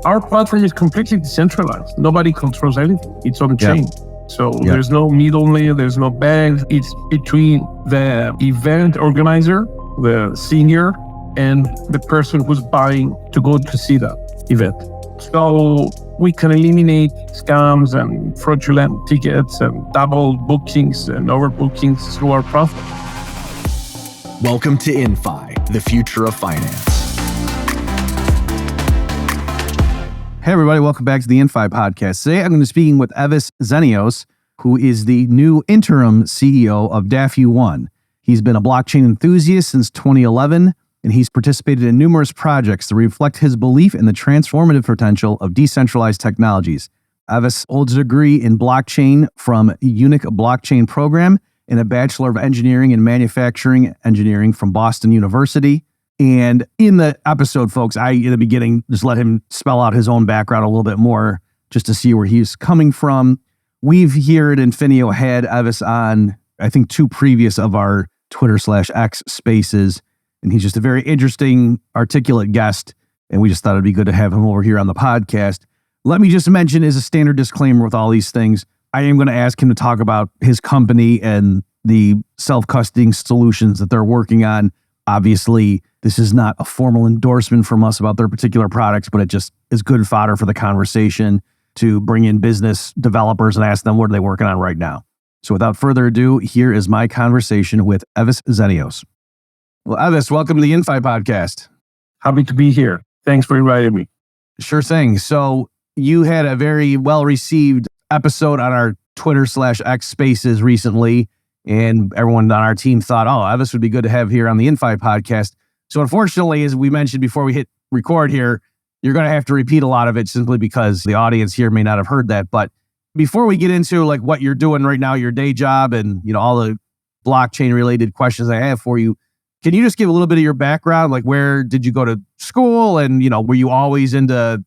Our platform is completely decentralized. Nobody controls anything. It's on chain. So there's no middle layer, there's no bank. It's between the event organizer, the senior, and the person who's buying to go to see that event. So we can eliminate scams and fraudulent tickets and double bookings and overbookings through our platform. Welcome to InFi, the future of finance. Hey everybody, welcome back to the InFi podcast. Today I'm going to be speaking with Evis Zenios, who is the new Interim CEO of DaffiOne. He's been a blockchain enthusiast since 2011, and he's participated in numerous projects that reflect his belief in the transformative potential of decentralized technologies. Evis holds a degree in blockchain from Unique Blockchain Program and a Bachelor of Engineering in Manufacturing Engineering from Boston University. And in the episode, folks, in the beginning, just let him spell out his own background a little bit more just to see where he's coming from. We've here at Infineo had Evis on, I think, 2 previous of our Twitter/X spaces. And he's just a very interesting, articulate guest. And we just thought it'd be good to have him over here on the podcast. Let me just mention as a standard disclaimer with all these things, I am going to ask him to talk about his company and the self-custodying solutions that they're working on. Obviously, this is not a formal endorsement from us about their particular products, but it just is good fodder for the conversation to bring in business developers and ask them what are they working on right now. So without further ado, here is my conversation with Evis Zenios. Well, Evis, welcome to the InFi podcast. Happy to be here. Thanks for inviting me. Sure thing. So you had a very well-received episode on our Twitter/X spaces recently, and everyone on our team thought, Evis would be good to have here on the InFi podcast. So unfortunately, as we mentioned before we hit record here, you're going to have to repeat a lot of it simply because the audience here may not have heard that. But before we get into like what you're doing right now, your day job, and all the blockchain related questions I have for you, can you just give a little bit of your background? Like, where did you go to school, and were you always into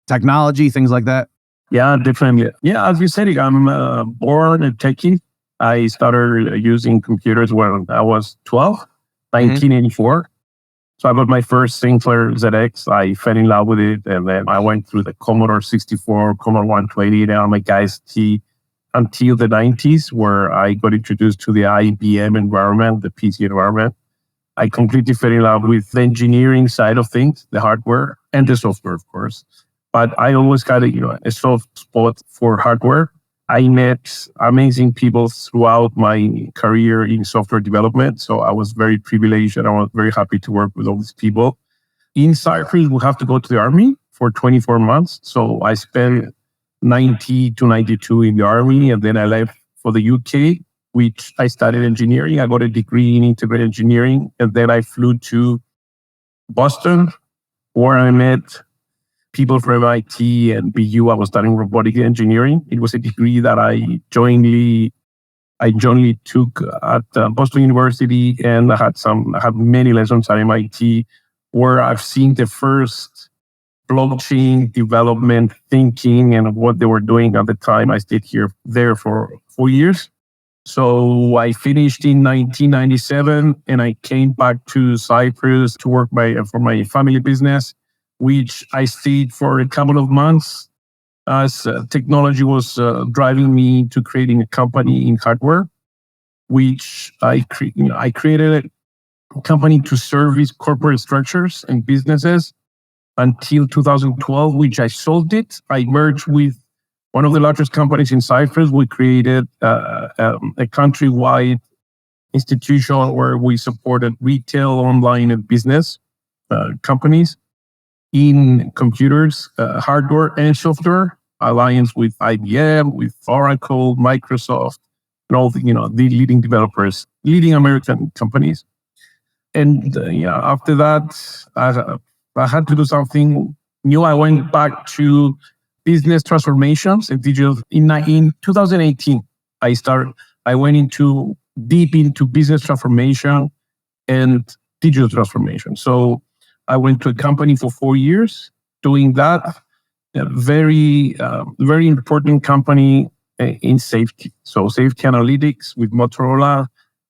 technology, things like that? Yeah, definitely. Yeah, as you said, I'm born a techie. I started using computers when I was 12, 1984. So I bought my first Sinclair ZX. I fell in love with it. And then I went through the Commodore 64, Commodore 120, now my guy's T, until the 90s, where I got introduced to the IBM environment, the PC environment. I completely fell in love with the engineering side of things, the hardware and the software, of course. But I always had a soft spot for hardware. I met amazing people throughout my career in software development. So I was very privileged and I was very happy to work with all these people. In Cyprus, we have to go to the army for 24 months. So I spent 90 to 92 in the army. And then I left for the UK, which I studied engineering. I got a degree in integrated engineering. And then I flew to Boston, where I met people from MIT and BU. I was studying robotic engineering. It was a degree that I jointly took at Boston University, and I had many lessons at MIT where I've seen the first blockchain development thinking and what they were doing at the time. I stayed there for 4 years. So I finished in 1997, and I came back to Cyprus to work for my family business, which I stayed for a couple of months as technology was driving me to creating a company in hardware, which I created a company to service corporate structures and businesses until 2012, which I sold it. I merged with one of the largest companies in Cyprus. We created a countrywide institution where we supported retail, online, and business companies in computers, hardware and software, alliance with IBM, with Oracle, Microsoft, and all the leading developers, leading American companies. And after that, I had to do something new. I went back to business transformations and digital. In 2018, I went deep into business transformation and digital transformation. So I went to a company for 4 years doing that. A very important company in safety. So safety analytics with Motorola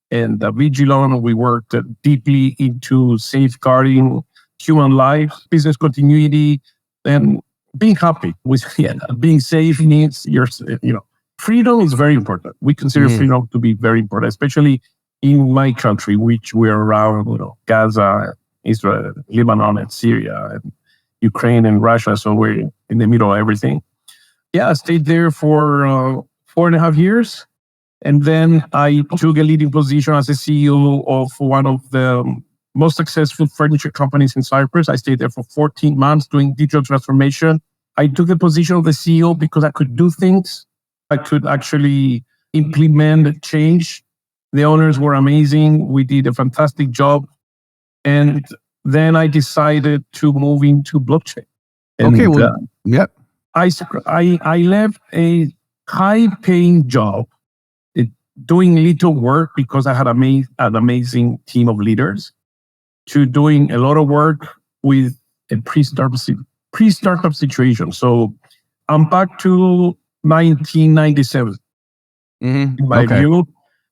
and Vigilon. We worked deeply into safeguarding human life, business continuity, and being happy with being safe needs your, freedom is very important. We consider freedom to be very important, especially in my country, which we're around, Gaza, Israel, Lebanon, and Syria, and Ukraine and Russia. So we're in the middle of everything. Yeah, I stayed there for 4.5 years. And then I took a leading position as a CEO of one of the most successful furniture companies in Cyprus. I stayed there for 14 months doing digital transformation. I took the position of the CEO because I could do things. I could actually implement change. The owners were amazing. We did a fantastic job. And then I decided to move into blockchain. And, okay, well, yep. I left a high-paying job doing little work because I had an amazing team of leaders to doing a lot of work with a pre-startup situation. So I'm back to 1997 in my view,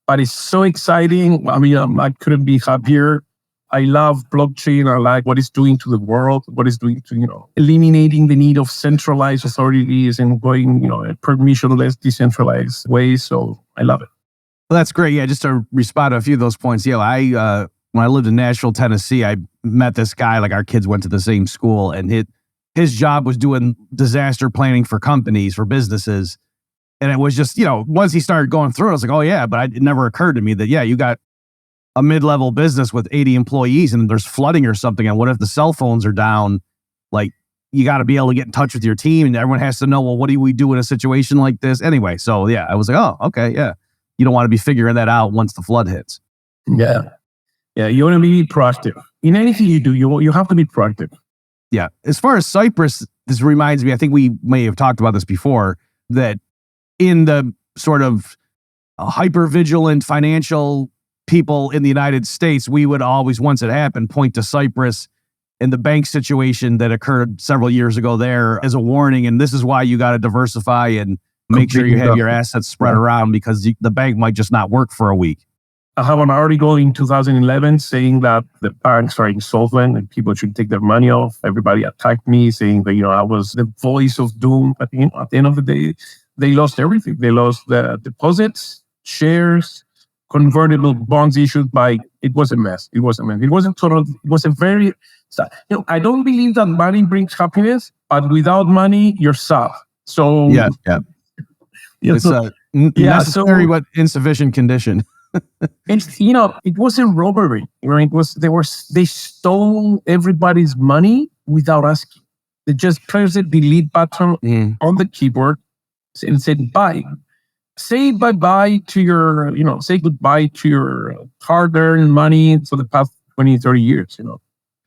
but it's so exciting. I mean, I couldn't be happier. I love blockchain. I like what it's doing to the world, what it's doing to, eliminating the need of centralized authorities and going, a permissionless, decentralized way. So I love it. Well, that's great. Yeah, just to respond to a few of those points. Yeah, when I lived in Nashville, Tennessee, I met this guy. Like, our kids went to the same school, and his job was doing disaster planning for companies, for businesses. And it was just, once he started going through it, I was like, oh yeah, but it never occurred to me that, you got a mid-level business with 80 employees and there's flooding or something. And what if the cell phones are down? Like, you got to be able to get in touch with your team, and everyone has to know, well, what do we do in a situation like this? Anyway, so yeah, I was like, oh, okay, yeah. You don't want to be figuring that out once the flood hits. Yeah. Yeah, you want to be proactive. In anything you do, you have to be proactive. Yeah. As far as Cyprus, this reminds me, I think we may have talked about this before, that in the sort of hyper-vigilant financial people in the United States, we would always, once it happened, point to Cyprus and the bank situation that occurred several years ago there as a warning. And this is why you got to diversify and make sure you have your assets spread around, because the bank might just not work for a week. I have an article in 2011 saying that the banks are insolvent and people should take their money off. Everybody attacked me, saying that, I was the voice of doom. But at the end of the day, they lost everything. They lost the deposits, shares, convertible bonds issued by, it was a mess. It wasn't total. It was a very, I don't believe that money brings happiness, but without money, you're sad. So yeah. It's necessary but insufficient condition. It was a robbery. They stole everybody's money without asking. They just pressed the delete button on the keyboard and said bye. Say bye-bye to your, say goodbye to your hard-earned money for the past 20, 30 years,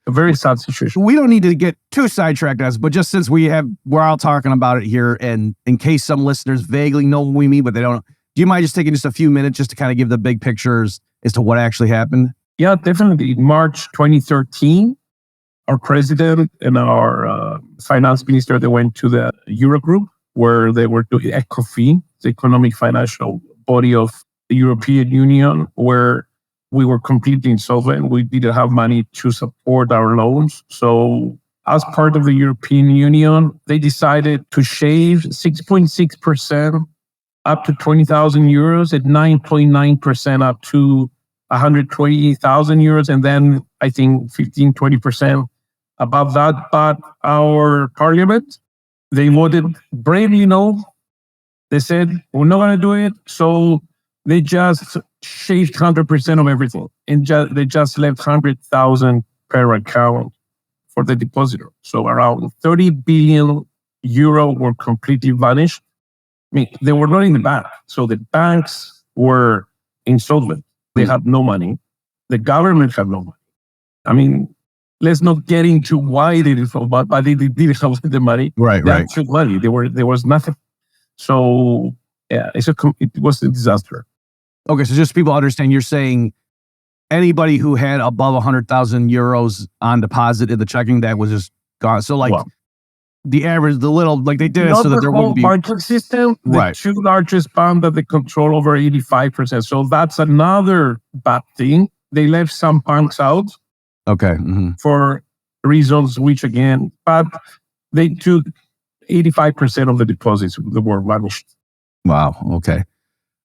A very sad situation. We don't need to get too sidetracked, but just since we're all talking about it here, and in case some listeners vaguely know what we mean, but they don't, do you mind just taking just a few minutes just to kind of give the big pictures as to what actually happened? Yeah, definitely. In March 2013, our president and our finance minister, they went to the Eurogroup, where they were doing ECOFIN, the economic financial body of the European Union, where we were completely insolvent. We didn't have money to support our loans. So as part of the European Union, they decided to shave 6.6% up to 20,000 euros, at 9.9% up to 120,000 euros, and then I think 15-20% above that. But our parliament, they voted bravely no. They said, we're not going to do it. So they just shaved 100% of everything. And they just left 100,000 per account for the depositor. So around 30 billion euro were completely vanished. I mean, they were not in the bank. So the banks were insolvent. They had no money. The government had no money. I mean, let's not get into why they did so, but they didn't have the money. Right. Actual money. There was nothing. So yeah, it was a disaster. Okay, so just people understand, you're saying anybody who had above 100,000 euros on deposit in the checking, that was just gone. So the average, they did it so that there wouldn't be banking system. The two largest banks that they control over 85%. So that's another bad thing. They left some banks out. Okay. For reasons which, again, but they took 85% of the deposits were vanished. Wow. Okay.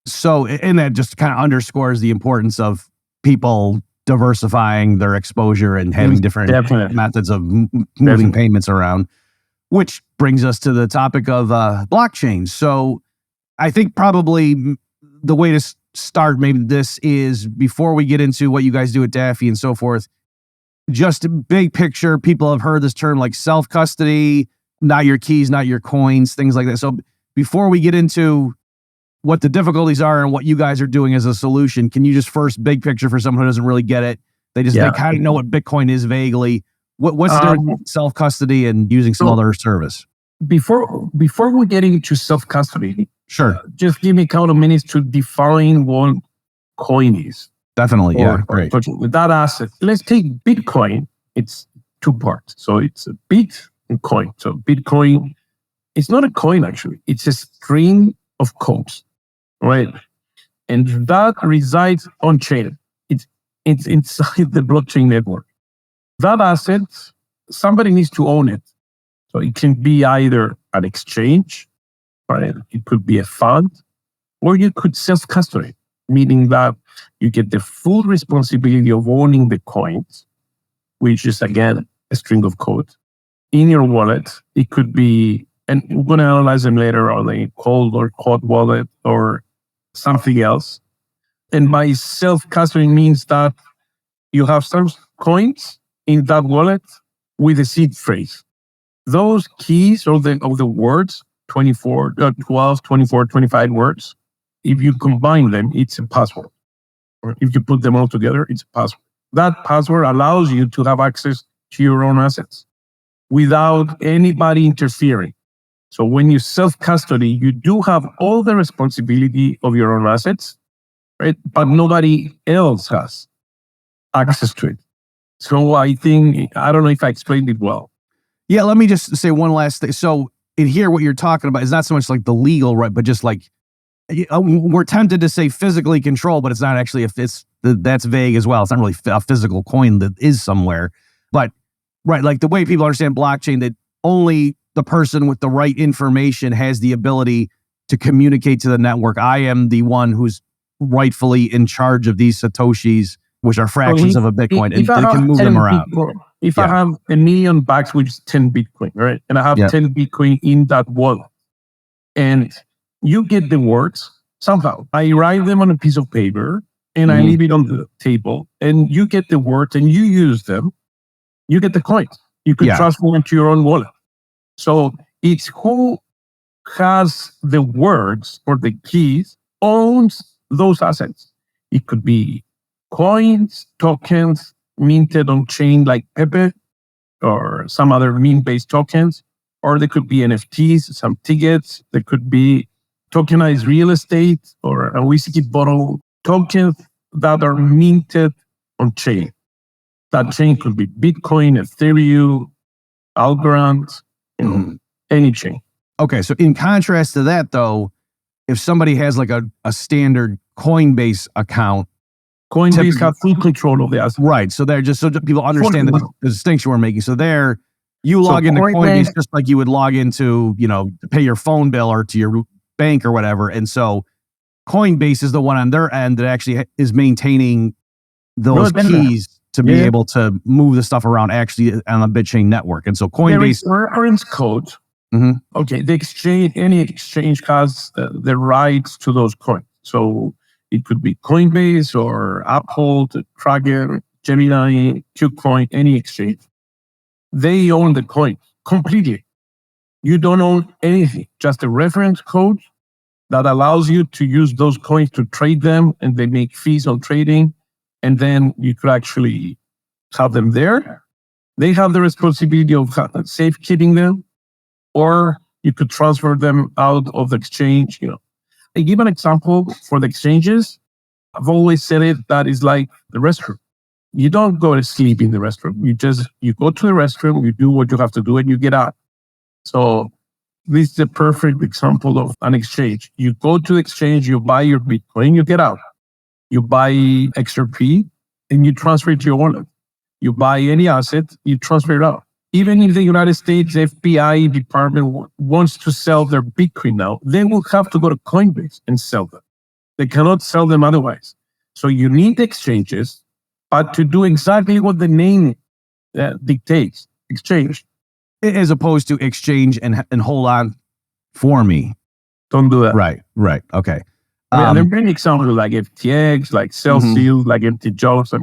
So, and that just kind of underscores the importance of people diversifying their exposure and having different methods of moving payments around, which brings us to the topic of blockchain. So I think probably the way to start maybe this is, before we get into what you guys do at Daffy and so forth, just a big picture. People have heard this term like self-custody, not your keys, not your coins, things like that. So before we get into what the difficulties are and what you guys are doing as a solution, can you just first, big picture for someone who doesn't really get it? They kind of know what Bitcoin is vaguely. What's the difference between self-custody and using some other service? Before we get into self-custody, sure, just give me a couple of minutes to define what coin is. Definitely, yeah, great. With that asset, let's take Bitcoin. It's two parts. So it's a bit and coin. So Bitcoin, it's not a coin actually. It's a string of codes, right? And that resides on chain. It's inside the blockchain network. That asset, somebody needs to own it. So it can be either an exchange, right? It could be a fund, or you could self-custody, meaning that you get the full responsibility of owning the coins, which is, again, a string of code, in your wallet. It could be, and we're going to analyze them later, are they cold or hot wallet or something else. And by self-custody means that you have some coins in that wallet with a seed phrase. Those keys of the words, 12, 24, 25 words, if you combine them, it's a password. Or if you put them all together, it's a password. That password allows you to have access to your own assets without anybody interfering. So when you self-custody, you do have all the responsibility of your own assets, right? But nobody else has access to it. So I don't know if I explained it well. Yeah, let me just say one last thing. So in here, what you're talking about is not so much like the legal, right, but just like, we're tempted to say physically control, but it's not actually, that's vague as well. It's not really a physical coin that is somewhere. But, right, like the way people understand blockchain, that only the person with the right information has the ability to communicate to the network. I am the one who's rightfully in charge of these Satoshis, which are fractions of a Bitcoin, and they can move them around. If I have $1 million, which is 10 Bitcoin, right? And I have 10 Bitcoin in that wallet, and you get the words somehow. I write them on a piece of paper and I leave it on the table, and you get the words and you use them. You get the coins. You could transfer them to your own wallet. So it's who has the words or the keys owns those assets. It could be coins, tokens, minted on chain like Pepe or some other meme-based tokens, or there could be NFTs, some tickets. There could be tokenized real estate or a whiskey bottle tokens that are minted on chain. That chain could be Bitcoin, Ethereum, Algorand, any chain. Okay, so in contrast to that, though, if somebody has like a standard Coinbase account, Coinbase have full control of the asset. Right. So they're just so people understand the distinction we're making. So there, you log into Coinbase just like you would log into, to pay your phone bill or to your bank or whatever. And so Coinbase is the one on their end that actually is maintaining those keys to be able to move the stuff around actually on the BitChain network. And so Coinbase. There is reference code. Okay. Any exchange has the rights to those coins. So it could be Coinbase or Uphold, Kraken, Gemini, KuCoin, any exchange. They own the coin completely. You don't own anything, just a reference code that allows you to use those coins to trade them, and they make fees on trading. And then you could actually have them there. They have the responsibility of safekeeping them, or you could transfer them out of the exchange. I give an example for the exchanges. I've always said it, that is like the restroom. You don't go to sleep in the restroom. You go to the restroom, you do what you have to do, and you get out. So this is a perfect example of an exchange. You go to the exchange, you buy your Bitcoin, you get out. You buy XRP, and you transfer it to your wallet. You buy any asset, you transfer it out. even if the United States FBI department wants to sell their Bitcoin now, they will have to go to Coinbase and sell them. They cannot sell them otherwise. So you need exchanges, but to do exactly what the name dictates, exchange. As opposed to exchange and hold on for me. Don't do that. Right. Okay. There are many examples like FTX, like Celsius, like Empty Jobs.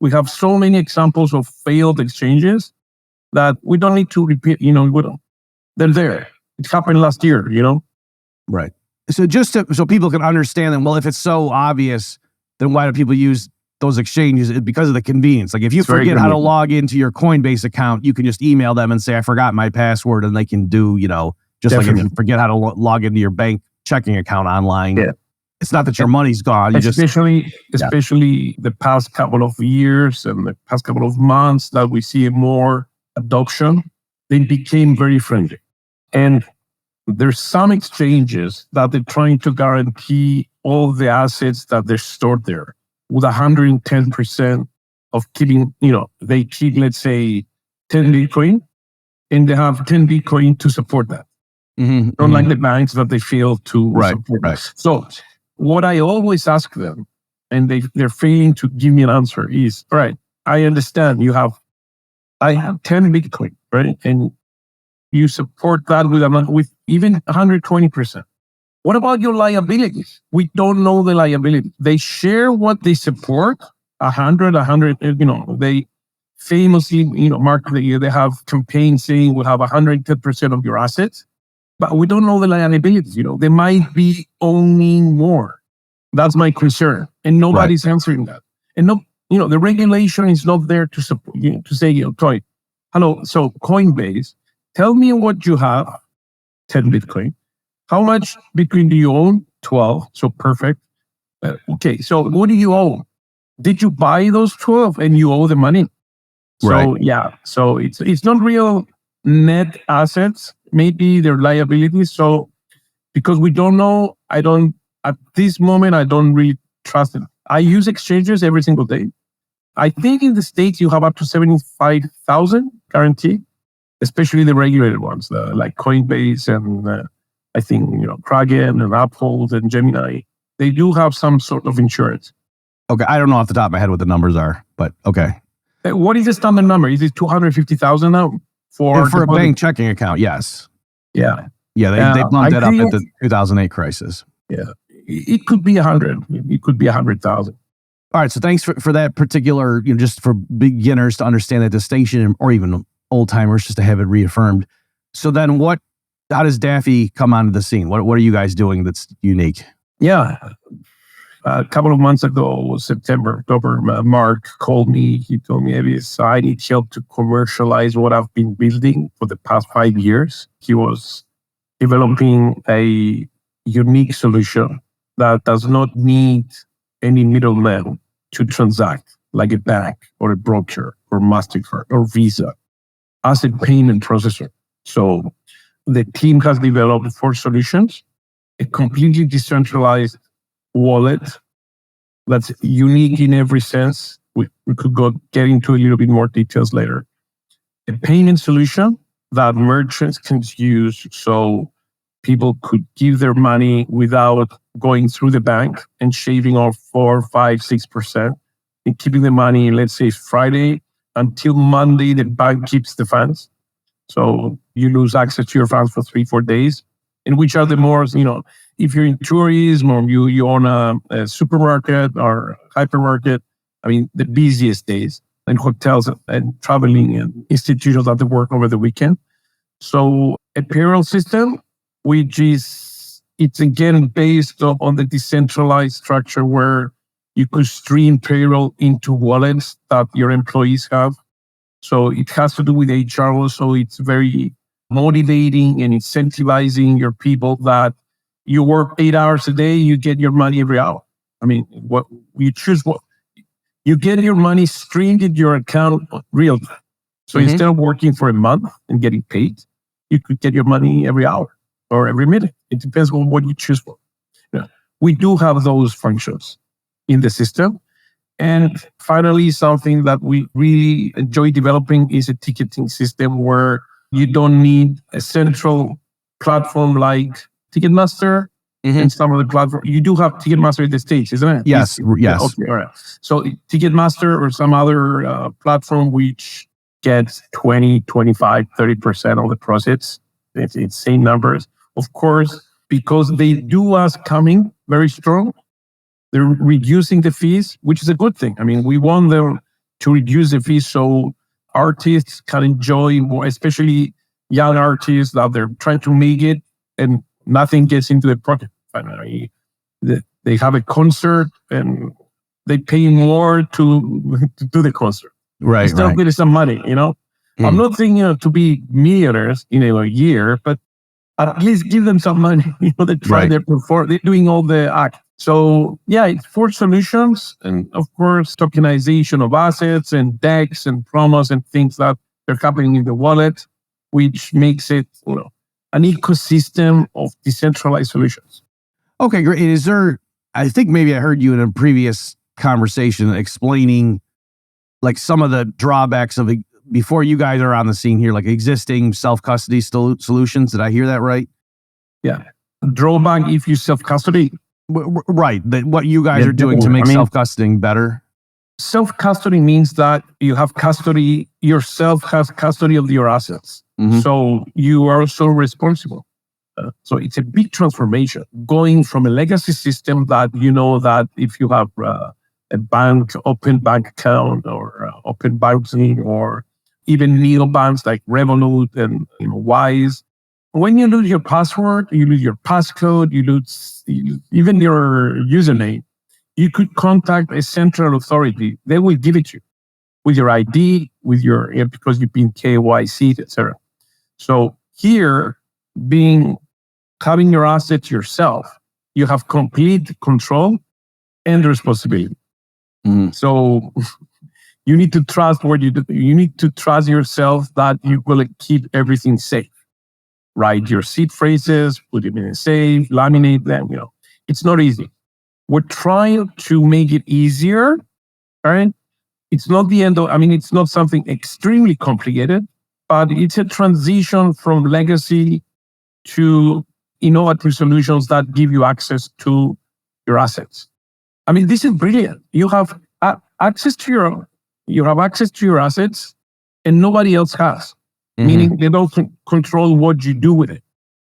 We have so many examples of failed exchanges that we don't need to repeat. They're there. It happened last year. Right. So just so people can understand them. Well, if it's so obvious, then why do people use those exchanges? Because of the convenience. Like if you forget how to log into your Coinbase account, you can just email them and say, "I forgot my password," and they can do, just Definitely. Like if you forget how to log into your bank checking account online. Yeah. It's not that your money's gone. Especially the past couple of years and the past couple of months that we see more adoption, they became very friendly. And there's some exchanges that they're trying to guarantee all the assets that they're stored there with 110% of keeping, they keep, let's say, 10 Bitcoin, and they have 10 Bitcoin to support that. Unlike the banks that they fail to support. Right. So what I always ask them, and they're failing to give me an answer, is, all right, I understand I have 10 Bitcoin, right? And you support that with even 120%. What about your liabilities? We don't know the liability. They share what they support, 100, they famously, market the year, they have campaigns saying we'll have 110% of your assets, but we don't know the liabilities. They might be owning more. That's my concern. And nobody's answering that. And the regulation is not there to support to say, hello, so Coinbase, tell me what you have, 10 Bitcoin. How much Bitcoin do you own? 12. So perfect. Okay, so what do you own? Did you buy those 12 and you owe the money? So so it's not real net assets, maybe their liabilities. So because we don't know, at this moment, I don't really trust it. I use exchanges every single day. I think in the States, you have up to 75,000 guarantee, especially the regulated ones, like Coinbase and I think, Kraken and Uphold and Gemini. They do have some sort of insurance. Okay. I don't know off the top of my head what the numbers are, but okay. What is the standard number? Is it 250,000 now? For a bank checking account, yes. Yeah. Yeah, they bumped that up at the 2008 crisis. Yeah. It could be 100. It could be 100,000. All right. So thanks for that particular, just for beginners to understand that distinction, or even old timers just to have it reaffirmed. So then how does Daffy come onto the scene? What are you guys doing that's unique? Yeah. A couple of months ago, September, October, Mark called me. He told me, Evis, I need help to commercialize what I've been building for the past 5 years. He was developing a unique solution that does not need any middleman to transact, like a bank or a broker or MasterCard or Visa, as a payment processor. So the team has developed 4 solutions, a completely decentralized wallet that's unique in every sense. We could get into a little bit more details later. A payment solution that merchants can use so people could give their money without going through the bank and shaving off 4, 5, 6% and keeping the money, let's say Friday until Monday, the bank keeps the funds. So you lose access to your funds for 3, 4 days. And which are the more, if you're in tourism or you own a supermarket or hypermarket, the busiest days, and hotels and traveling and institutions that work over the weekend. So a payroll system, it's again based on the decentralized structure where you could stream payroll into wallets that your employees have. So it has to do with HR also. It's very motivating and incentivizing your people that you work 8 hours a day, you get your money every hour. What you choose, you get your money streamed in your account real time. So instead of working for a month and getting paid, you could get your money every hour or every minute. It depends on what you choose for. We do have those functions in the system. And finally, something that we really enjoy developing is a ticketing system where you don't need a central platform like Ticketmaster and some of the platform. You do have Ticketmaster in the States, isn't it? Yes. Yes. Okay, all right. So Ticketmaster or some other platform which gets 20, 25, 30% of the proceeds. It's insane numbers. Of course, because they do us coming very strong, they're reducing the fees, which is a good thing. I mean, we want them to reduce the fees so artists can enjoy more, especially young artists that they're trying to make it and nothing gets into the pocket. Finally, they have a concert and they pay more to do the concert. Right. Still getting some money, I'm not saying, to be millionaires in a year, but at least give them some money. They try their perform. They're doing all the act. So yeah, it's 4 solutions, and of course, tokenization of assets and DEX and promos and things that are happening in the wallet, which makes it an ecosystem of decentralized solutions. Okay, great. Is there? I think maybe I heard you in a previous conversation explaining like some of the drawbacks of before you guys are on the scene here, like existing self-custody solutions. Did I hear that right? Yeah. Drawback if you self-custody. Right. That what you guys are doing to make self-custodying better. Self-custody means that you have custody, yourself has custody of your assets. So you are also responsible. So it's a big transformation going from a legacy system that, that if you have a bank, open bank account or open banking or even neobanks like Revolut and Wise. When you lose your password, you lose your passcode, you lose even your username, you could contact a central authority. They will give it to you with your ID, with your because you've been KYC, etc. So here, having your assets yourself, you have complete control and responsibility. So you need to trust what you do. You need to trust yourself that you will keep everything safe. Write your seed phrases, put them in a safe, laminate them. It's not easy. We're trying to make it easier. All right. It's not the end of, it's not something extremely complicated, but it's a transition from legacy to innovative solutions that give you access to your assets. This is brilliant. You have access to your assets, and nobody else has. Meaning they don't control what you do with it.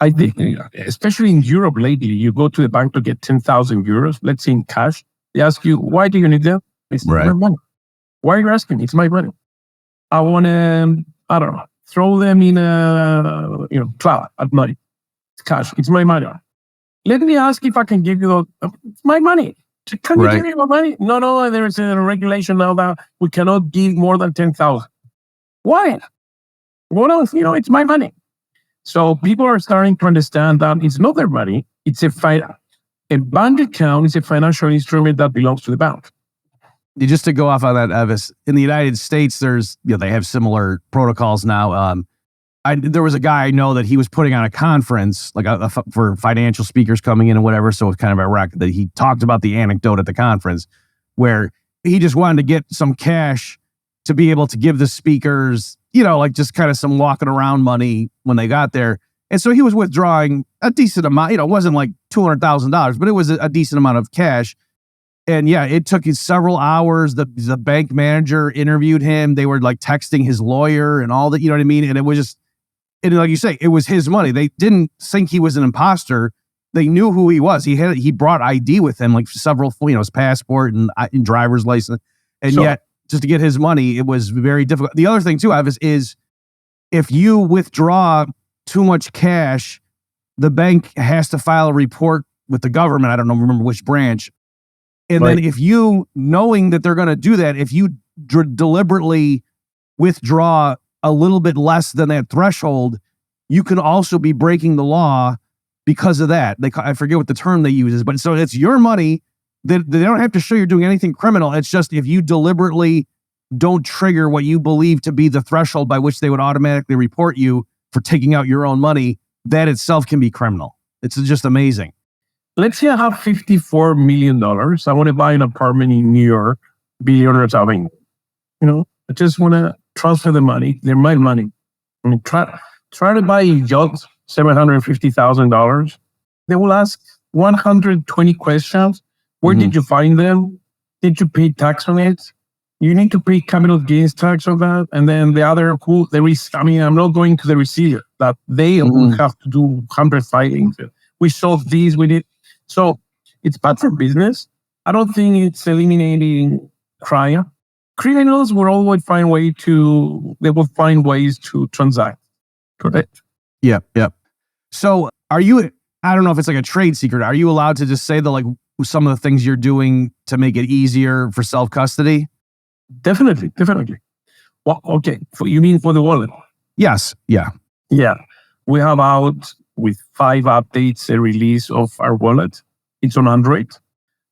I think, especially in Europe lately, you go to the bank to get 10,000 euros, let's say in cash. They ask you, why do you need that? It's my money. Why are you asking me? It's my money. I want to, throw them in a cloud at night. It's cash. It's my money. Let me ask if I can give you it's my money. Can you give me my money? No, there is a regulation now that we cannot give more than 10,000. Why? What else? It's my money. So people are starting to understand that it's not their money. It's a bank account is a financial instrument that belongs to the bank. Just to go off on that, Evis, in the United States, there's they have similar protocols now. There was a guy I know that he was putting on a conference like for financial speakers coming in and whatever. So it's kind of ironic that he talked about the anecdote at the conference where he just wanted to get some cash to be able to give the speakers, like just kind of some walking around money when they got there. And so he was withdrawing a decent amount, it wasn't like $200,000, but it was a decent amount of cash. And yeah, it took several hours. The bank manager interviewed him. They were like texting his lawyer and all that, you know what I mean? And it was just, and like you say, it was his money. They didn't think he was an imposter. They knew who he was. He brought ID with him, like several, his passport and driver's license. And yet, just to get his money, it was very difficult. The other thing too, Evis, is if you withdraw too much cash, the bank has to file a report with the government. I don't remember which branch. And then if you, knowing that they're going to do that, if you deliberately withdraw a little bit less than that threshold, you can also be breaking the law because of that. I forget what the term they use, but so it's your money. They don't have to show you're doing anything criminal. It's just if you deliberately don't trigger what you believe to be the threshold by which they would automatically report you for taking out your own money, that itself can be criminal. It's just amazing. Let's say I have $54 million. I want to buy an apartment in New York. billionaires having. I just want to transfer the money. They're my money. I mean, try to buy a yacht, $750,000. They will ask 120 questions. Where did you find them? Did you pay tax on it? You need to pay capital gains tax on that. And then I'm not going to the receiver that they will have to do 100 filings. We solved these, we did. So it's bad for business. I don't think it's eliminating crime. Criminals will always find ways to transact. Correct? Yep. So are you, I don't know if it's like a trade secret, are you allowed to just say some of the things you're doing to make it easier for self-custody? Definitely. Well, okay. You mean for the wallet? Yes. Yeah. Yeah. We have out with 5 updates a release of our wallet. It's on Android.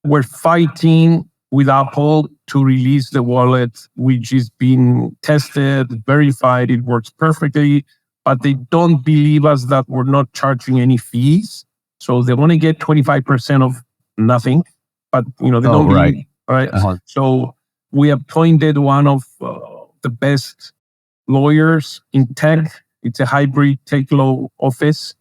We're fighting with Apple to release the wallet, which is being tested, verified, it works perfectly, but they don't believe us that we're not charging any fees. So they want to get 25% of nothing, but they don't believe. Right. So we appointed one of the best lawyers in tech. It's a hybrid tech law office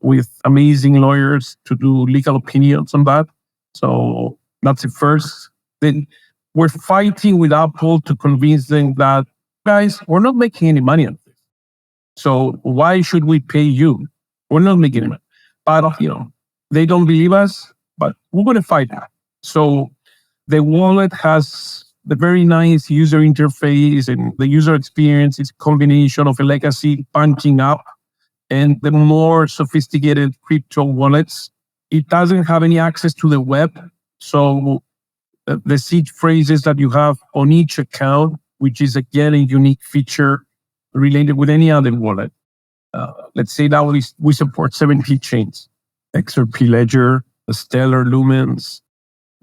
with amazing lawyers to do legal opinions on that. So that's the first. Then we're fighting with Apple to convince them that, guys, we're not making any money on this. So why should we pay you? We're not making any money. But, they don't believe us, but we're going to fight that. So the wallet has the very nice user interface, and the user experience is a combination of a legacy banking app and the more sophisticated crypto wallets. It doesn't have any access to the web. So the seed phrases that you have on each account, which is again a unique feature related with any other wallet. Let's say now we support 70 chains: XRP Ledger, Stellar, Lumens,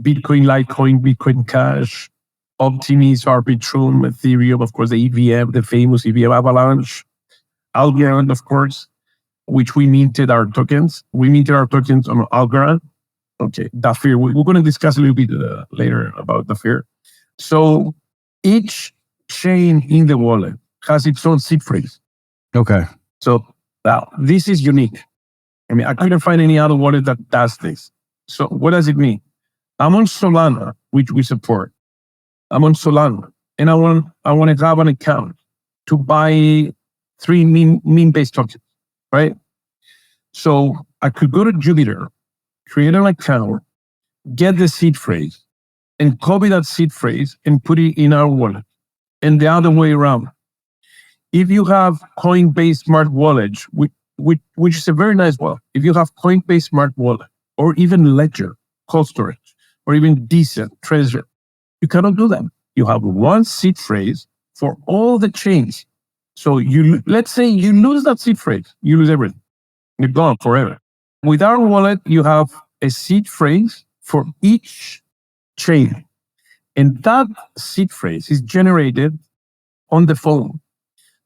Bitcoin, Litecoin, Bitcoin Cash, Optimus, Arbitrum, Ethereum, of course, the EVM, the famous EVM Avalanche, Algorand, of course, which we minted our tokens. We minted our tokens on Algorand. Okay, Daffir, we're going to discuss a little bit later about Daffir. So each chain in the wallet has its own seed phrase. Okay. So now this is unique. I mean, I couldn't find any other wallet that does this. So what does it mean? I'm on Solana, which we support. I'm on Solana, and I want to have an account to buy 3 meme-based tokens, right? So I could go to Jupiter, create an account, get the seed phrase, and copy that seed phrase and put it in our wallet. And the other way around. If you have Coinbase Smart Wallet, which is a very nice wallet, if you have Coinbase Smart Wallet, or even Ledger, cold storage, or even Decent, Treasure, you cannot do that. You have one seed phrase for all the chains. So let's say you lose that seed phrase, you lose everything. You're gone forever. With our wallet, you have a seed phrase for each chain. And that seed phrase is generated on the phone.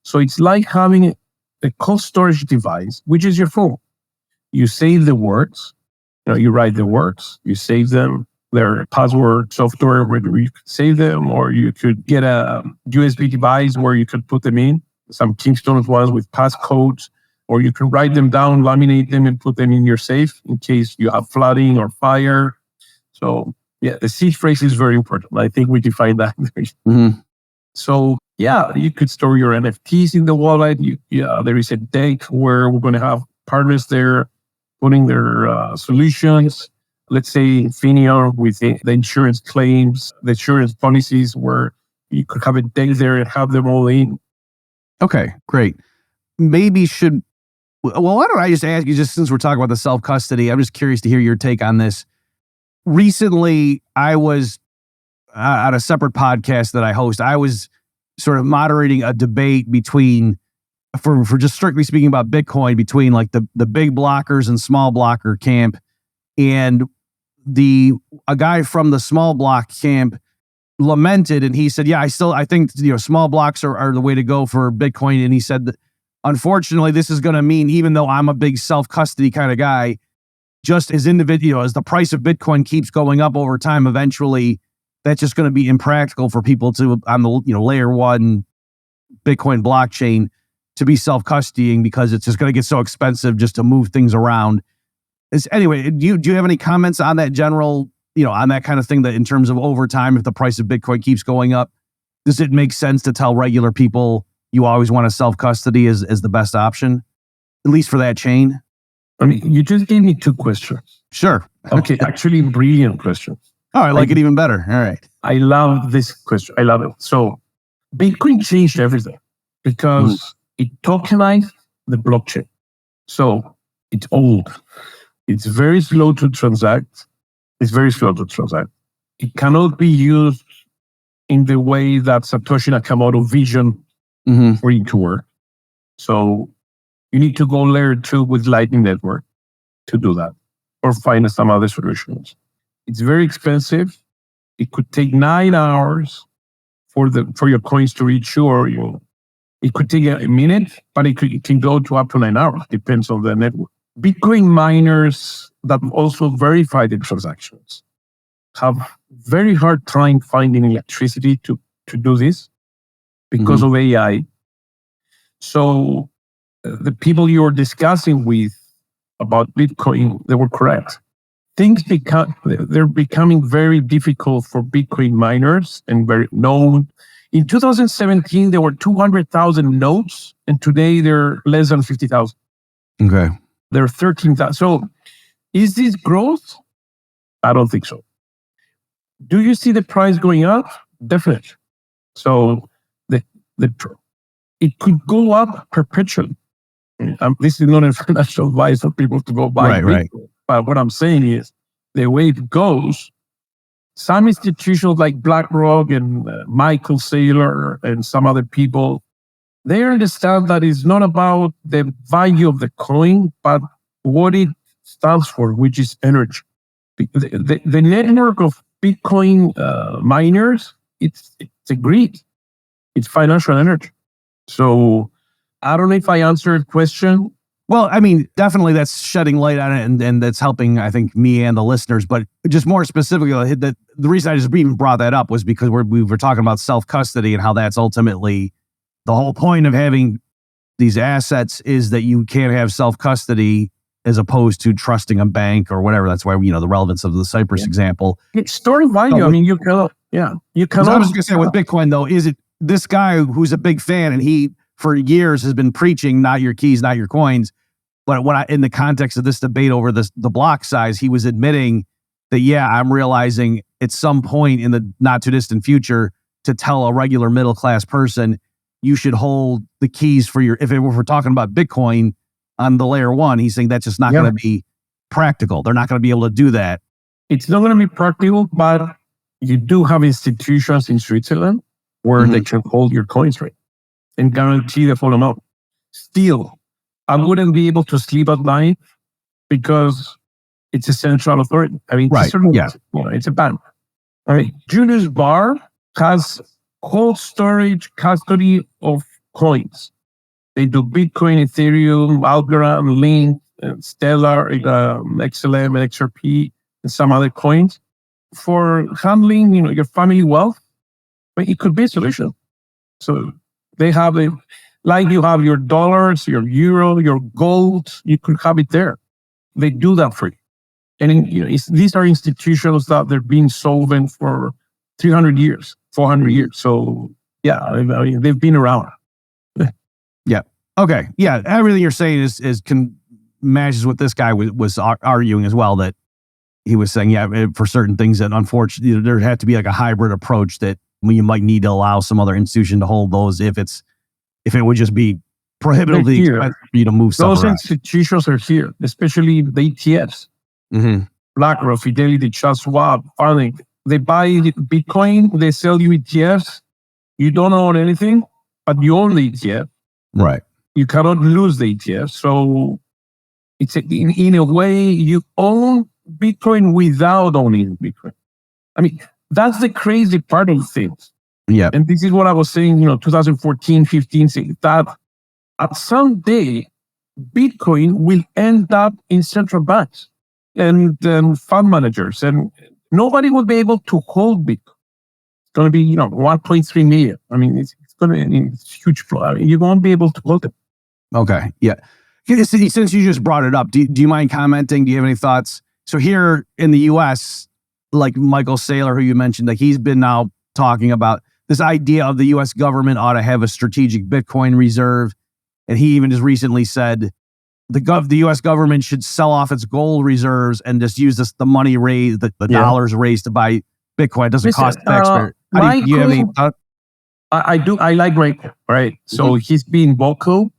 So it's like having a cold storage device, which is your phone. You save the words, you write the words, you save them, their password software where you could save them, or you could get a USB device where you could put them in, some Kingston ones with passcodes, or you can write them down, laminate them, and put them in your safe in case you have flooding or fire. So yeah, the seed phrase is very important. I think we define that. So yeah, you could store your NFTs in the wallet. There is a deck where we're going to have partners there putting their solutions. Let's say Infineo with the insurance claims, the insurance policies, where you could have a deck there and have them all in. Okay, great. Why don't I just ask you, just since we're talking about the self-custody, I'm just curious to hear your take on this. Recently, I was at a separate podcast that I host. I was sort of moderating a debate between, for just strictly speaking about Bitcoin, between like the big blockers and small blocker camp. And a guy from the small block camp lamented, and he said, I think small blocks are the way to go for Bitcoin. And he said that unfortunately, this is going to mean, even though I'm a big self-custody kind of guy, just as as the price of Bitcoin keeps going up over time, eventually that's just going to be impractical for people to on the layer one Bitcoin blockchain to be self-custodying because it's just going to get so expensive just to move things around. Anyway, do you have any comments on that general, on that kind of thing, that in terms of over time, if the price of Bitcoin keeps going up, does it make sense to tell regular people you always want to self-custody as the best option, at least for that chain? I mean, you just gave me two questions. Sure. Okay, actually brilliant questions. Oh, I like it even better. All right. I love this question. I love it. So Bitcoin changed everything because it tokenized the blockchain. So it's old. It's very slow to transact. It cannot be used in the way that Satoshi Nakamoto visioned for it to work. So you need to go layer 2 with Lightning Network to do that, or find some other solutions. It's very expensive. It could take 9 hours for your coins to reach you, or it could take a minute, but it can go to up to 9 hours. Depends on the network. Bitcoin miners that also verify the transactions have very hard time finding electricity to do this because of AI. So the people you were discussing with about Bitcoin, they were correct. They're becoming very difficult for Bitcoin miners and very known. In 2017, there were 200,000 nodes, and today they're less than 50,000. Okay. There are 13,000. So is this growth? I don't think so. Do you see the price going up? Definitely. So it could go up perpetually. This is not a financial advice for people to go buy Bitcoin. Right. But what I'm saying is, the way it goes, some institutions like BlackRock and Michael Saylor and some other people, they understand that it's not about the value of the coin, but what it stands for, which is energy. The network of Bitcoin miners, it's a grid. It's financial energy. So I don't know if I answered the question. Well, I mean, definitely that's shedding light on it, and that's helping, I think, me and the listeners. But just more specifically, the reason I just even brought that up was because we were talking about self-custody and how that's ultimately the whole point of having these assets is that you can't have self-custody as opposed to trusting a bank or whatever. That's why, the relevance of the Cypress example. It's stored value. I mean, you cannot. I was going to say with Bitcoin, though, is it this guy who's a big fan and he, for years, has been preaching not your keys, not your coins. But in the context of this debate over the block size, he was admitting that, I'm realizing at some point in the not too distant future to tell a regular middle class person, you should hold the keys for if we're talking about Bitcoin on the layer 1, he's saying that's just not going to be practical. They're not going to be able to do that. It's not going to be practical, but you do have institutions in Switzerland where they can hold your coins, right, and guarantee the full amount. Still, I wouldn't be able to sleep at night because it's a central authority. I mean, it's a bank. I mean, Julius Baer has cold storage custody of coins. They do Bitcoin, Ethereum, Algorand, Link, Stellar, XLM, and XRP, and some other coins for handling, your family wealth. But it could be a solution. So they have like you have your dollars, your euro, your gold, you could have it there. They do that for you. And these are institutions that they're being solvent for 300 years, 400 years. So I mean, they've been around. Yeah. Okay. Yeah. Everything you're saying is matches what this guy was arguing as well, that he was saying, for certain things that unfortunately there had to be like a hybrid approach that you might need to allow some other institution to hold those if it would just be prohibitively expensive for you to move stuff around. Those institutions are here, especially the ETFs. BlackRock, Fidelity, Charles Schwab, Farthing. They buy Bitcoin, they sell you ETFs. You don't own anything, but you own the ETF. Right. You cannot lose the ETF. So it's in a way, you own Bitcoin without owning Bitcoin. I mean, that's the crazy part of things. Yeah. And this is what I was saying, 2014, 15, saying that at some day, Bitcoin will end up in central banks and fund managers, and nobody will be able to hold Bitcoin. going to be, 1.3 million. I mean, it's going to be a huge flow. I mean, you won't be able to hold it. Okay. Yeah. Since you just brought it up, do you mind commenting? Do you have any thoughts? So here in the US, like Michael Saylor, who you mentioned, like he's been now talking about this idea of the US government ought to have a strategic Bitcoin reserve. And he even just recently said the US government should sell off its gold reserves and just use the money raised, the dollars raised to buy Bitcoin. It doesn't cost the taxpayer. Do you have any thoughts? I do. I like Michael, right? So he's been vocal.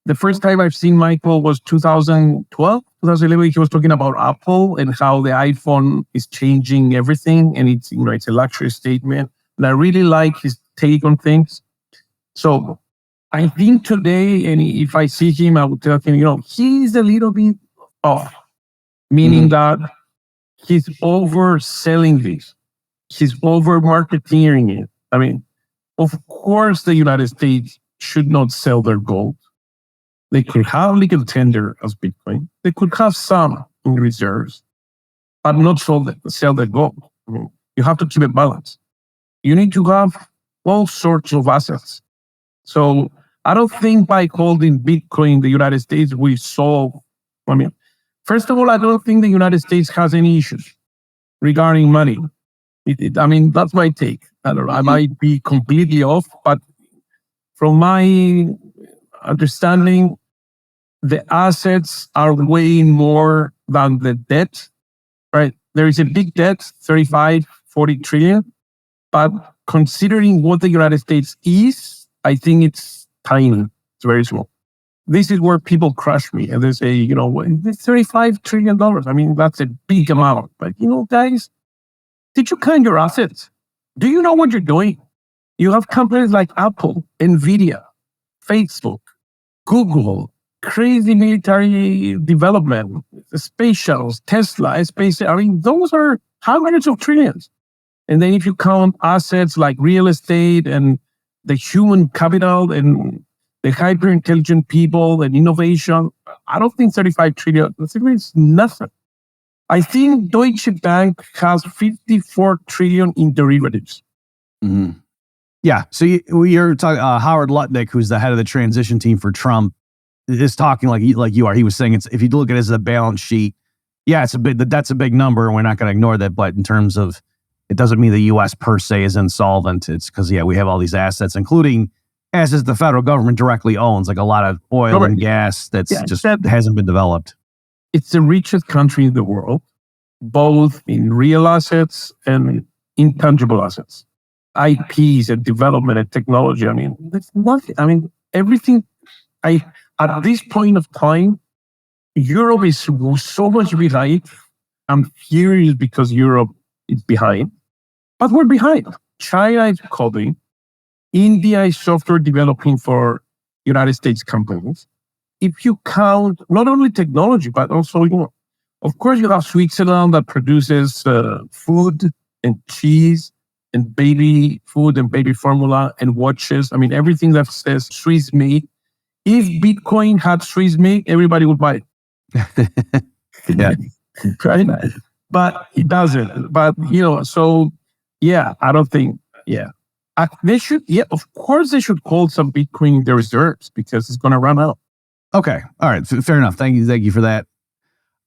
The first time I've seen Michael was 2012, 2011. He was talking about Apple and how the iPhone is changing everything. And it's, it's a luxury statement. And I really like his take on things. So I think today, and if I see him, I would tell him, he's a little bit off, meaning that he's overselling this. He's over marketing it. I mean, of course, the United States should not sell their gold. They could have legal tender as Bitcoin. They could have some in reserves, but not sell the gold. I mean, you have to keep it balanced. You need to have all sorts of assets. So I don't think by holding Bitcoin, the United States will solve. I mean, first of all, I don't think the United States has any issues regarding money. I mean, that's my take. I don't know. I might be completely off, but from my understanding, the assets are weighing more than the debt, right? There is a big debt, 35, 40 trillion. But considering what the United States is, I think it's tiny. It's very small. This is where people crush me. And they say, it's $35 trillion. I mean, that's a big amount. But, guys, did you count your assets? Do you know what you're doing? You have companies like Apple, NVIDIA, Facebook, Google, crazy military development, space shuttles, Tesla, space. I mean, those are hundreds of trillions. And then if you count assets like real estate and the human capital and the hyper intelligent people and innovation, I don't think 35 trillion, it's nothing. I think Deutsche Bank has 54 trillion in derivatives. Mm-hmm. Yeah. So you're talking, Howard Lutnick, who's the head of the transition team for Trump, is talking like you are. He was saying if you look at it as a balance sheet, yeah, that's a big number. And we're not going to ignore that. But in terms of, it doesn't mean the U.S. per se is insolvent. It's because, we have all these assets, including assets the federal government directly owns, like a lot of oil and gas that hasn't been developed. It's the richest country in the world, both in real assets and intangible assets, IPs and development and technology. I mean, there's nothing. I mean, everything. At this point of time, Europe is so much behind. I'm furious because Europe is behind, but we're behind. China is coding. India is software developing for United States companies. If you count not only technology, but also, of course, you have Switzerland that produces food and cheese and baby food and baby formula and watches. I mean, everything that says Swiss made. If Bitcoin had Swiss made, everybody would buy it. Yeah. Right? But it doesn't. But, so, I don't think, they should, of course, they should hold some Bitcoin in their reserves because it's going to run out. Okay. All right. Fair enough. Thank you for that.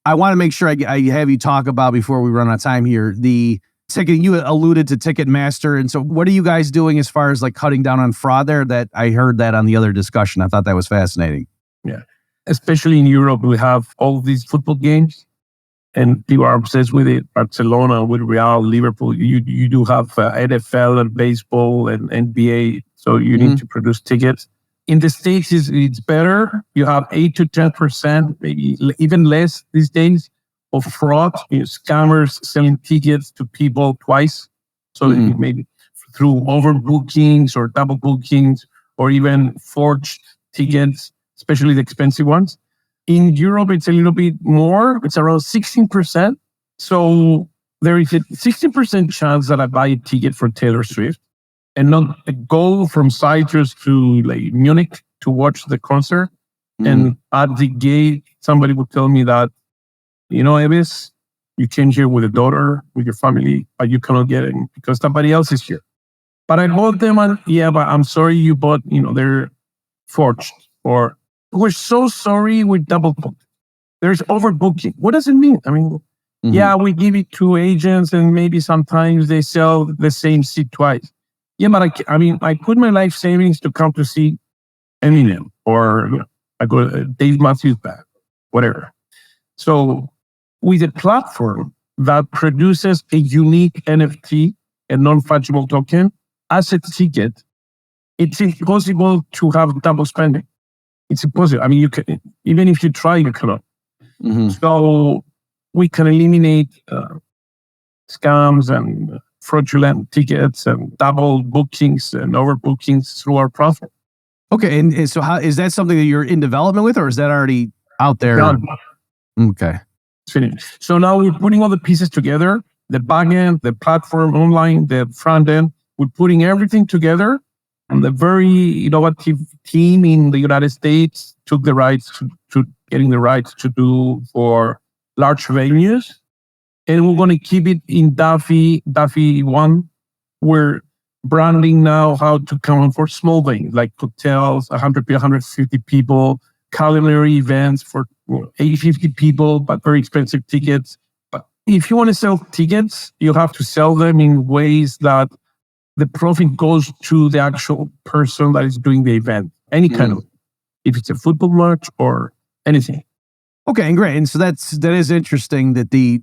I want to make sure I have you talk about, before we run out of time here, the ticket. You alluded to Ticketmaster. And so what are you guys doing as far as like cutting down on fraud there? That I heard that on the other discussion. I thought that was fascinating. Yeah. Especially in Europe, we have all these football games and people are obsessed with it. Barcelona, with Real, Liverpool. You do have NFL and baseball and NBA. So you need to produce tickets. In the States, it's better. You have 8 to 10%, maybe even less these days, of fraud. Scammers selling tickets to people twice. So maybe through overbookings or double bookings or even forged tickets, especially the expensive ones. In Europe, it's a little bit more. It's around 16%. So there is a 16% chance that I buy a ticket for Taylor Swift and not go from Cyprus to like Munich to watch the concert. And at the gate, somebody would tell me that, Evis, you came here with a daughter, with your family, but you cannot get in because somebody else is here. but I bought them and but I'm sorry you bought, they're forged, or we're so sorry we double booked. There's overbooking. What does it mean? I mean, we give it to agents and maybe sometimes they sell the same seat twice. Yeah, but I put my life savings to come to see Eminem, or I go to Dave Matthews Band, whatever. So with a platform that produces a unique NFT, a non-fungible token, as a ticket, it's impossible to have double spending. It's impossible. I mean, you can, even if you try, you cannot. So we can eliminate scams and fraudulent tickets and double bookings and overbookings through our platform. Okay, and so how is that something that you're in development with, or is that already out there? Done. Okay. It's finished. So now we're putting all the pieces together, the back end, the platform online, the front end. We're putting everything together. And the very innovative team in the United States took the rights to getting the rights to do for large venues. And we're going to keep it in DaffiOne. We're branding now how to come for small venues like hotels, 100 people, 150 people, culinary events for 50 people, but very expensive tickets. But if you want to sell tickets, you have to sell them in ways that the profit goes to the actual person that is doing the event, any kind of, if it's a football match or anything. Okay, and great. And so that is interesting that the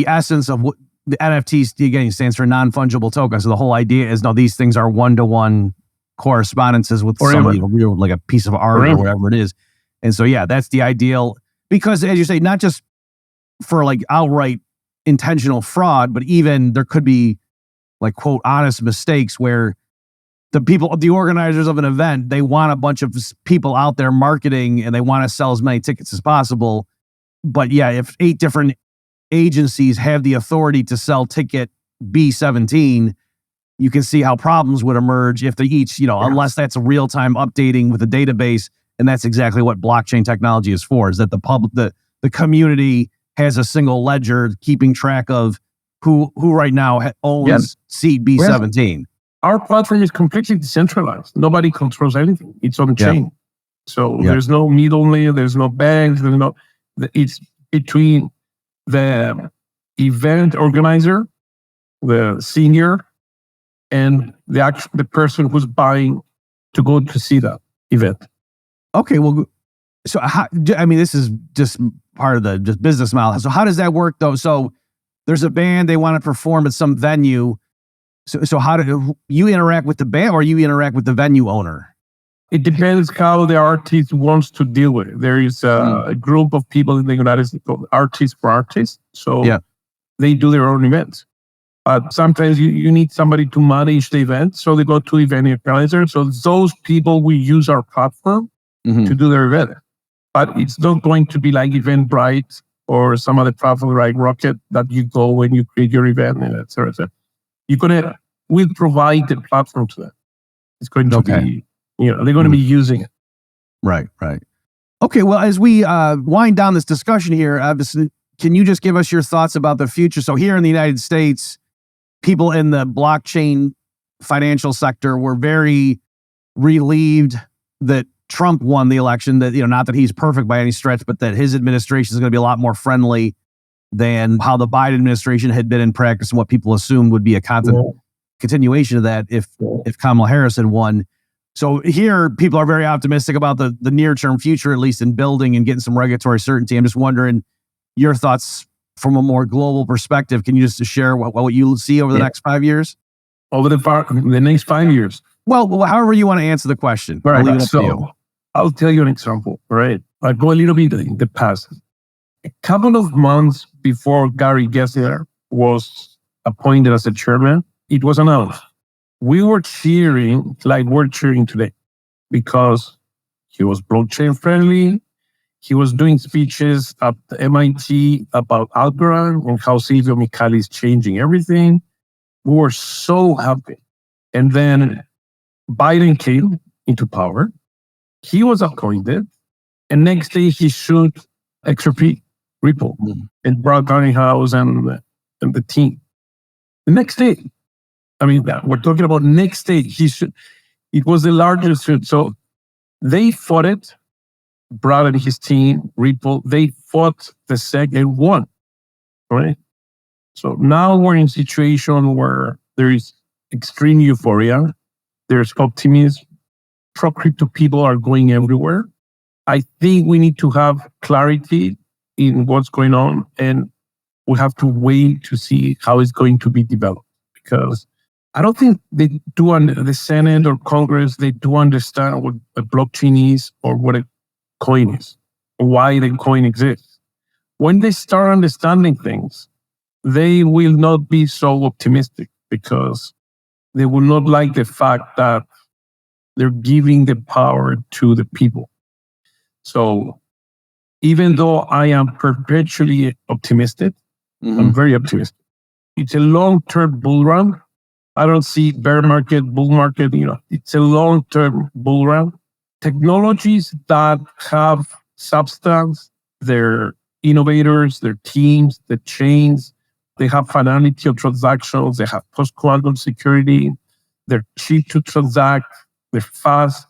essence of what the NFTs, again, stands for non-fungible tokens. So the whole idea is, no, these things are one-to-one correspondences with somebody, real, like a piece of art or whatever it is. And so, that's the ideal, because as you say, not just for like outright intentional fraud, but even there could be like, quote, honest mistakes where the organizers of an event, they want a bunch of people out there marketing and they want to sell as many tickets as possible. But if 8 different agencies have the authority to sell ticket B17, you can see how problems would emerge if they each, unless that's a real-time updating with a database. And that's exactly what blockchain technology is for, is that the community has a single ledger keeping track of who right now owns seat B17. Our platform is completely decentralized. Nobody controls anything. It's on chain. So there's no middleman, there's no banks, it's between the event organizer, the senior, and the person who's buying to go to see that event. Okay, well, so this is just part of the just business model. So how does that work though? So there's a band, they want to perform at some venue. So how do you interact with the band, or you interact with the venue owner? It depends how the artist wants to deal with it. There is a group of people in the United States called Artists for Artists. So they do their own events. But sometimes you need somebody to manage the event. So they go to event organizers. So those people will use our platform to do their event. But it's not going to be like Eventbrite or some other platform like Rocket that you go when you create your event, et cetera, et cetera. We'll provide the platform to them. It's going to be, they're going to be using it. Right. Okay, well, as we wind down this discussion here, obviously, can you just give us your thoughts about the future? So here in the United States, people in the blockchain financial sector were very relieved that Trump won the election, that, not that he's perfect by any stretch, but that his administration is going to be a lot more friendly than how the Biden administration had been in practice, and what people assumed would be a continuation of that if Kamala Harris had won. So here, people are very optimistic about the near-term future, at least in building and getting some regulatory certainty. I'm just wondering your thoughts from a more global perspective. Can you just share what you see over the next 5 years? Over the next 5 years? Well, however you want to answer the question. Right. I'll tell you an example. Right. I'll go a little bit in the past. A couple of months before Gary Gensler was appointed as the chairman, it was announced. We were cheering like we're cheering today because he was blockchain friendly. He was doing speeches at MIT about Algorand and how Silvio Micali is changing everything. We were so happy. And then Biden came into power. He was appointed. And next day he sued XRP, Ripple, and Brad Garlinghouse and the team. The next day. I mean, we're talking about next stage. It was the largest. So they fought it. Brad and his team, Ripple, they fought the SEC and won. Right. So now we're in a situation where there is extreme euphoria. There's optimism. Pro-crypto people are going everywhere. I think we need to have clarity in what's going on, and we have to wait to see how it's going to be developed. Because I don't think they do, the Senate or Congress, they do understand what a blockchain is or what a coin is, or why the coin exists. When they start understanding things, they will not be so optimistic because they will not like the fact that they're giving the power to the people. So even though I am perpetually optimistic, I'm very optimistic. It's a long-term bull run. I don't see bear market, bull market, it's a long-term bull run. Technologies that have substance, they're innovators, their teams, the chains, they have finality of transactions, they have post-quantum security, they're cheap to transact, they're fast,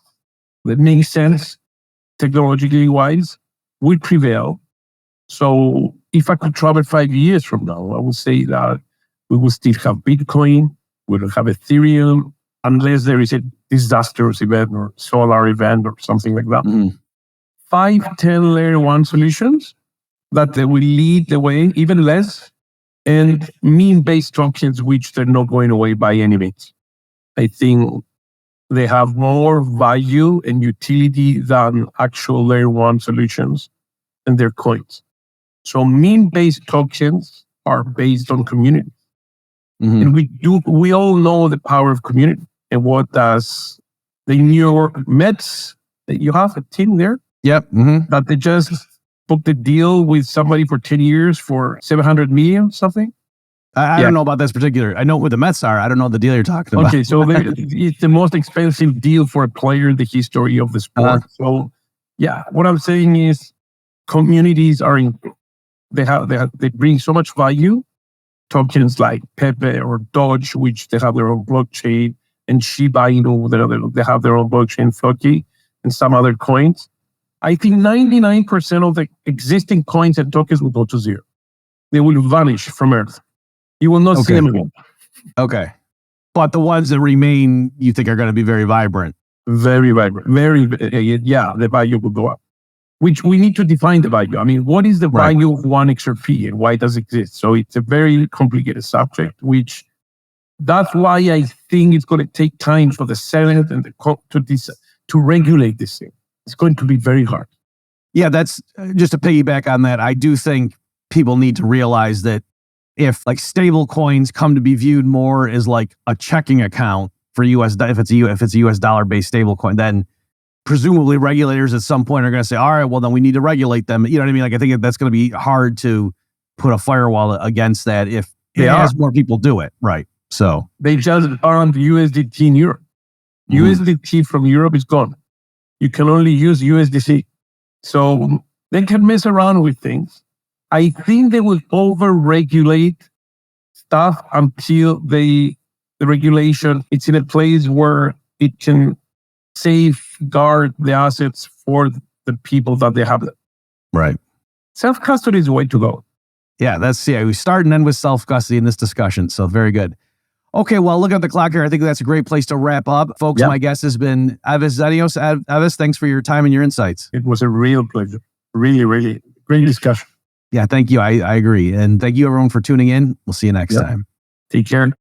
they make sense technologically wise, will prevail. So if I could travel 5 years from now, I would say that we will still have Bitcoin, we will have Ethereum, unless there is a disastrous event or solar event or something like that. 5, 10 layer one solutions that they will lead the way, even less, and meme-based tokens, which they're not going away by any means. I think they have more value and utility than actual layer one solutions and their coins. So meme-based tokens are based on community. And we all know the power of community. And what does the New York Mets, that you have a team there? Yep. That they just booked a deal with somebody for 10 years for $700 million, something? I don't know about this particular. I know what the Mets are. I don't know the deal you're talking about. Okay, so it's the most expensive deal for a player in the history of the sport. So, yeah, what I'm saying is communities are they bring so much value. Tokens like Pepe or Doge, which they have their own blockchain, and Shiba Inu, they have their own blockchain, Floki, and some other coins. I think 99% of the existing coins and tokens will go to zero. They will vanish from Earth. You will not see them again. Okay. But the ones that remain, you think are going to be very vibrant? Very vibrant. The value will go up. Which we need to define the value. I mean, what is the value of one XRP and why does it exist? So it's a very complicated subject, which that's why I think it's going to take time for the Senate and to regulate this thing. It's going to be very hard. Yeah, that's just to piggyback on that. I do think people need to realize that if like stable coins come to be viewed more as like a checking account for if it's a US dollar based stable coin, then presumably regulators at some point are going to say, all right, well then we need to regulate them. You know what I mean? Like I think that's going to be hard to put a firewall against that if as more people do it. Right. So they just aren't USDT in Europe. USDT from Europe is gone. You can only use USDC. So they can mess around with things. I think they will over-regulate stuff until the regulation, it's in a place where it can safeguard the assets for the people that they have them. Right. Self-custody is the way to go. Yeah, we start and end with self-custody in this discussion. So very good. Okay, well, look at the clock here. I think that's a great place to wrap up. Folks, my guest has been Evis Zenios. Evis, thanks for your time and your insights. It was a real pleasure. Really, really great discussion. Yeah, thank you. I agree. And thank you everyone for tuning in. We'll see you next time. Take care.